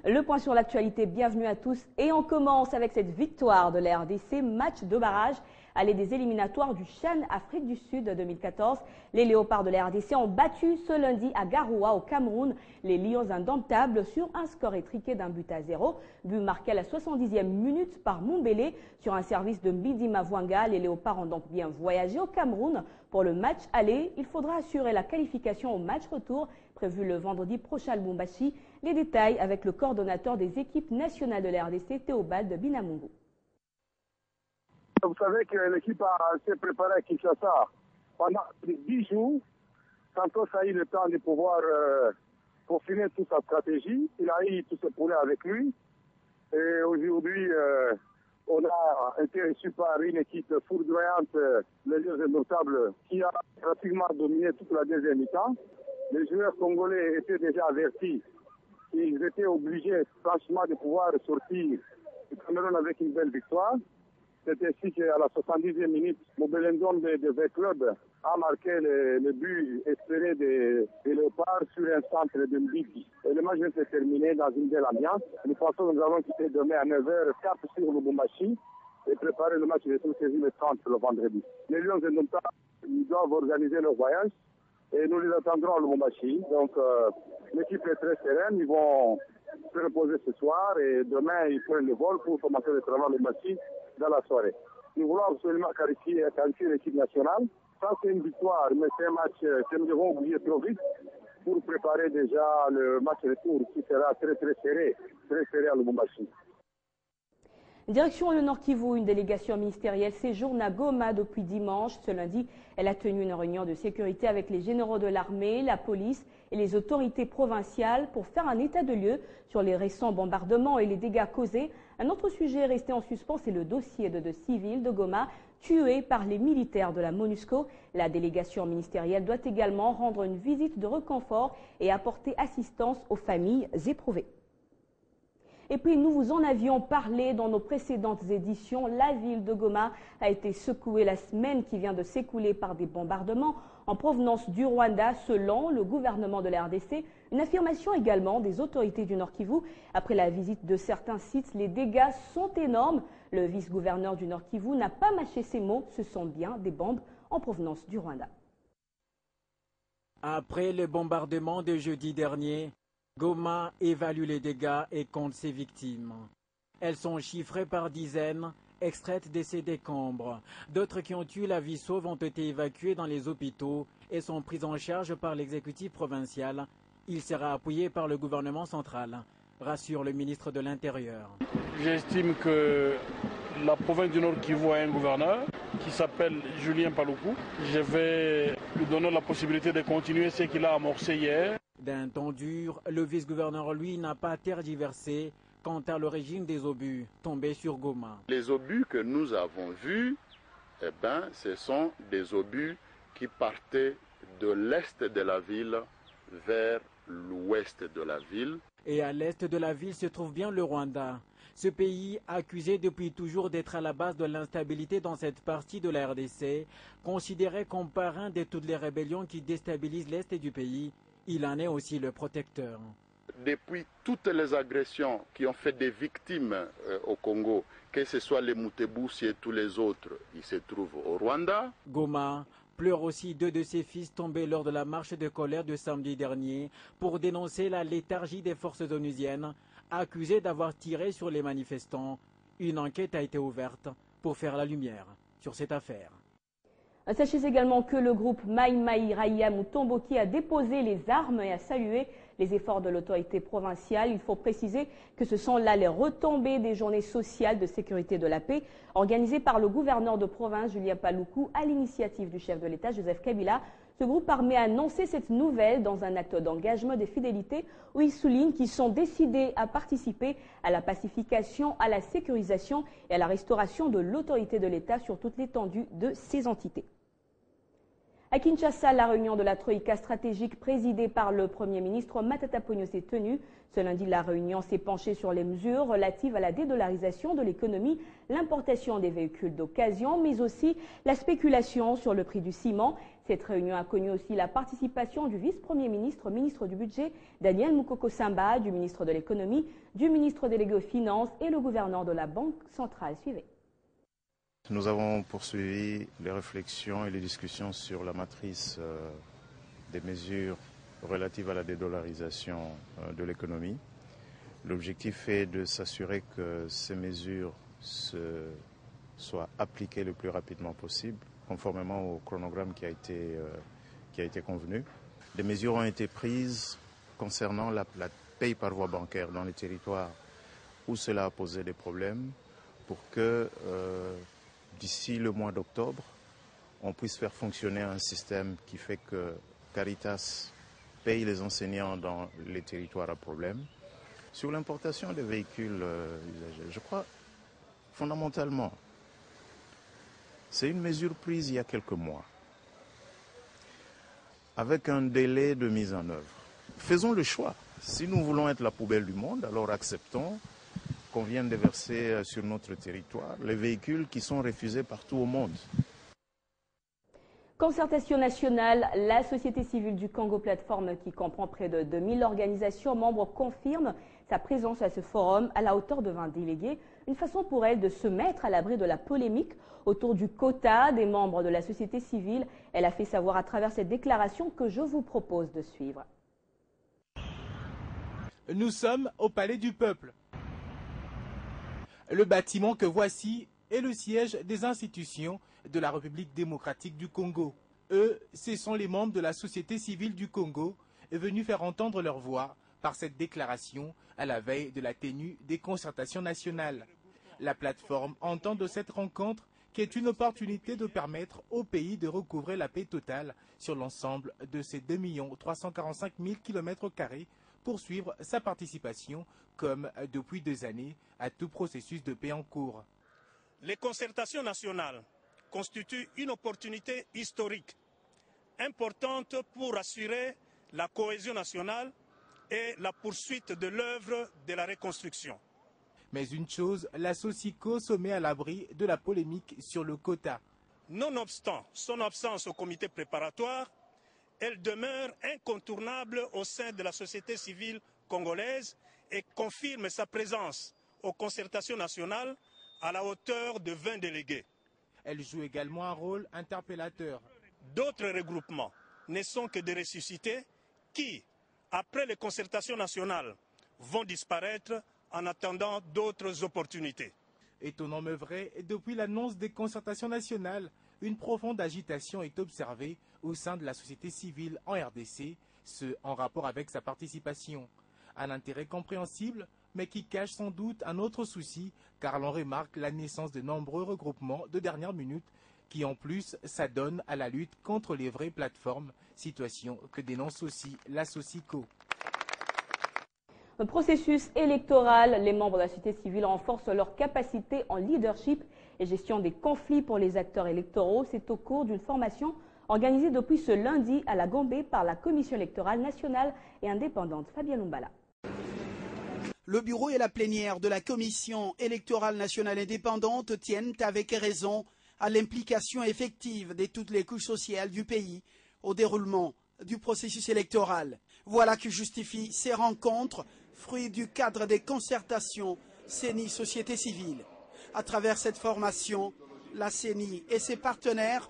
Le point sur l'actualité, bienvenue à tous. Et on commence avec cette victoire de la RDC, match de barrage aller des éliminatoires du CHAN Afrique du Sud 2014. Les Léopards de la RDC ont battu ce lundi à Garoua au Cameroun les Lions indomptables sur un score étriqué d'1-0. But marqué à la 70e minute par Mumbele sur un service de Mbidi Mavwanga. Les Léopards ont donc bien voyagé au Cameroun pour le match aller. Il faudra assurer la qualification au match retour prévu le vendredi prochain à Lubumbashi. Les détails avec le coordonnateur des équipes nationales de la RDC, Théobald Binamungu. Vous savez que l'équipe s'est préparée à Kinshasa pendant 10 jours. Santos a eu le temps de pouvoir peaufiner toute sa stratégie. Il a eu tous ses poulets avec lui. Et aujourd'hui, on a été reçu par une équipe foudroyante, les Lions indomptables, qui a pratiquement dominé toute la deuxième mi-temps. Les joueurs congolais étaient déjà avertis. Ils étaient obligés, franchement, de pouvoir sortir du Cameroun avec une belle victoire. C'est ainsi qu'à la 70e minute, Mobelendon de V-Club a marqué le but espéré des Léopards sur un centre de Mbidi. Et le match vient de se terminer dans une belle ambiance. Nous pensons que nous allons quitter demain à 9h, 4 sur Lubumbashi et préparer le match de tout saisi le 30 le vendredi. Les Lions indomptables, ils doivent organiser leur voyage et nous les attendrons à Lubumbashi. Donc l'équipe est très sereine, ils vont se reposer ce soir et demain ils prennent le vol pour commencer le travail à Lubumbashi dans la soirée. Nous voulons absolument qualifier l'équipe nationale. Ça, c'est une victoire, mais c'est un match que nous devons oublier trop vite pour préparer déjà le match retour qui sera très serré à Lubumbashi. Direction le Nord Kivu, une délégation ministérielle séjourne à Goma depuis dimanche. Ce lundi, elle a tenu une réunion de sécurité avec les généraux de l'armée, la police et les autorités provinciales pour faire un état de lieu sur les récents bombardements et les dégâts causés. Un autre sujet resté en suspens, c'est le dossier de deux civils de Goma tués par les militaires de la MONUSCO. La délégation ministérielle doit également rendre une visite de réconfort et apporter assistance aux familles éprouvées. Et puis, nous vous en avions parlé dans nos précédentes éditions. La ville de Goma a été secouée la semaine qui vient de s'écouler par des bombardements en provenance du Rwanda, selon le gouvernement de la RDC. Une affirmation également des autorités du Nord Kivu. Après la visite de certains sites, les dégâts sont énormes. Le vice-gouverneur du Nord Kivu n'a pas mâché ses mots. Ce sont bien des bombes en provenance du Rwanda. Après le bombardement de jeudi dernier, Goma évalue les dégâts et compte ses victimes. Elles sont chiffrées par dizaines, extraites de ces décombres. D'autres qui ont eu la vie sauve ont été évacuées dans les hôpitaux et sont prises en charge par l'exécutif provincial. Il sera appuyé par le gouvernement central, rassure le ministre de l'Intérieur. J'estime que la province du Nord Kivu a un gouverneur qui s'appelle Julien Paluku. Je vais lui donner la possibilité de continuer ce qu'il a amorcé hier. D'un ton dur, le vice-gouverneur, lui, n'a pas tergiversé quant à l'origine des obus tombés sur Goma. Les obus que nous avons vus, ce sont des obus qui partaient de l'est de la ville vers l'ouest de la ville. Et à l'est de la ville se trouve bien le Rwanda. Ce pays, accusé depuis toujours d'être à la base de l'instabilité dans cette partie de la RDC, considéré comme parrain de toutes les rébellions qui déstabilisent l'est du pays, il en est aussi le protecteur. Depuis toutes les agressions qui ont fait des victimes au Congo, que ce soit les Mutebutsi et tous les autres, ils se trouvent au Rwanda. Goma pleure aussi deux de ses fils tombés lors de la marche de colère de samedi dernier pour dénoncer la léthargie des forces onusiennes, accusées d'avoir tiré sur les manifestants. Une enquête a été ouverte pour faire la lumière sur cette affaire. Sachez également que le groupe Mai Mai Raia Mutomboki a déposé les armes et a salué les efforts de l'autorité provinciale. Il faut préciser que ce sont là les retombées des journées sociales de sécurité de la paix organisées par le gouverneur de province Julien Paluku à l'initiative du chef de l'État Joseph Kabila. Ce groupe armé a annoncé cette nouvelle dans un acte d'engagement de fidélité où il souligne qu'ils sont décidés à participer à la pacification, à la sécurisation et à la restauration de l'autorité de l'État sur toute l'étendue de ces entités. À Kinshasa, la réunion de la Troïka stratégique présidée par le Premier ministre Matata Ponyo s'est tenue. Ce lundi, la réunion s'est penchée sur les mesures relatives à la dédollarisation de l'économie, l'importation des véhicules d'occasion, mais aussi la spéculation sur le prix du ciment. Cette réunion a connu aussi la participation du vice-premier ministre, ministre du Budget, Daniel Moukoko-Samba, du ministre de l'Économie, du ministre délégué aux Finances et le gouverneur de la Banque centrale. Suivez. Nous avons poursuivi les réflexions et les discussions sur la matrice des mesures relatives à la dédollarisation de l'économie. L'objectif est de s'assurer que ces mesures soient appliquées le plus rapidement possible, conformément au chronogramme qui a été convenu. Des mesures ont été prises concernant la paye par voie bancaire dans les territoires où cela a posé des problèmes pour que d'ici le mois d'octobre, on puisse faire fonctionner un système qui fait que Caritas paye les enseignants dans les territoires à problème. Sur l'importation des véhicules usagés, je crois fondamentalement, c'est une mesure prise il y a quelques mois, avec un délai de mise en œuvre. Faisons le choix. Si nous voulons être la poubelle du monde, alors acceptons qu'on vienne déverser sur notre territoire les véhicules qui sont refusés partout au monde. Concertation nationale, la société civile du Congo Plateforme, qui comprend près de 2000 organisations membres, confirme sa présence à ce forum à la hauteur de 20 délégués. Une façon pour elle de se mettre à l'abri de la polémique autour du quota des membres de la société civile. Elle a fait savoir à travers cette déclaration que je vous propose de suivre. Nous sommes au Palais du Peuple. Le bâtiment que voici est le siège des institutions de la République démocratique du Congo. Eux, ce sont les membres de la société civile du Congo venus faire entendre leur voix par cette déclaration à la veille de la tenue des concertations nationales. La plateforme entend de cette rencontre qui est une opportunité de permettre au pays de recouvrer la paix totale sur l'ensemble de ces 2 345 000 km² pour suivre sa participation, comme depuis 2 années, à tout processus de paix en cours. Les concertations nationales constituent une opportunité historique, importante pour assurer la cohésion nationale et la poursuite de l'œuvre de la reconstruction. Mais une chose, la SOSICO se met à l'abri de la polémique sur le quota. Nonobstant son absence au comité préparatoire, elle demeure incontournable au sein de la société civile congolaise et confirme sa présence aux concertations nationales à la hauteur de 20 délégués. Elle joue également un rôle interpellateur. D'autres regroupements ne sont que des ressuscités qui, après les concertations nationales, vont disparaître en attendant d'autres opportunités. Étonnant mais vrai, depuis l'annonce des concertations nationales, une profonde agitation est observée au sein de la société civile en RDC, ce en rapport avec sa participation. Un intérêt compréhensible, mais qui cache sans doute un autre souci, car l'on remarque la naissance de nombreux regroupements de dernière minute qui en plus s'adonnent à la lutte contre les vraies plateformes, situation que dénonce aussi la SOSICO. Un processus électoral, les membres de la société civile renforcent leur capacité en leadership et gestion des conflits pour les acteurs électoraux. C'est au cours d'une formation organisée depuis ce lundi à la Gambie par la Commission électorale nationale et indépendante. Fabien Lumbala. Le bureau et la plénière de la Commission électorale nationale indépendante tiennent avec raison à l'implication effective de toutes les couches sociales du pays au déroulement du processus électoral. Voilà qui justifie ces rencontres, fruit du cadre des concertations CENI Société Civile. À travers cette formation, la CENI et ses partenaires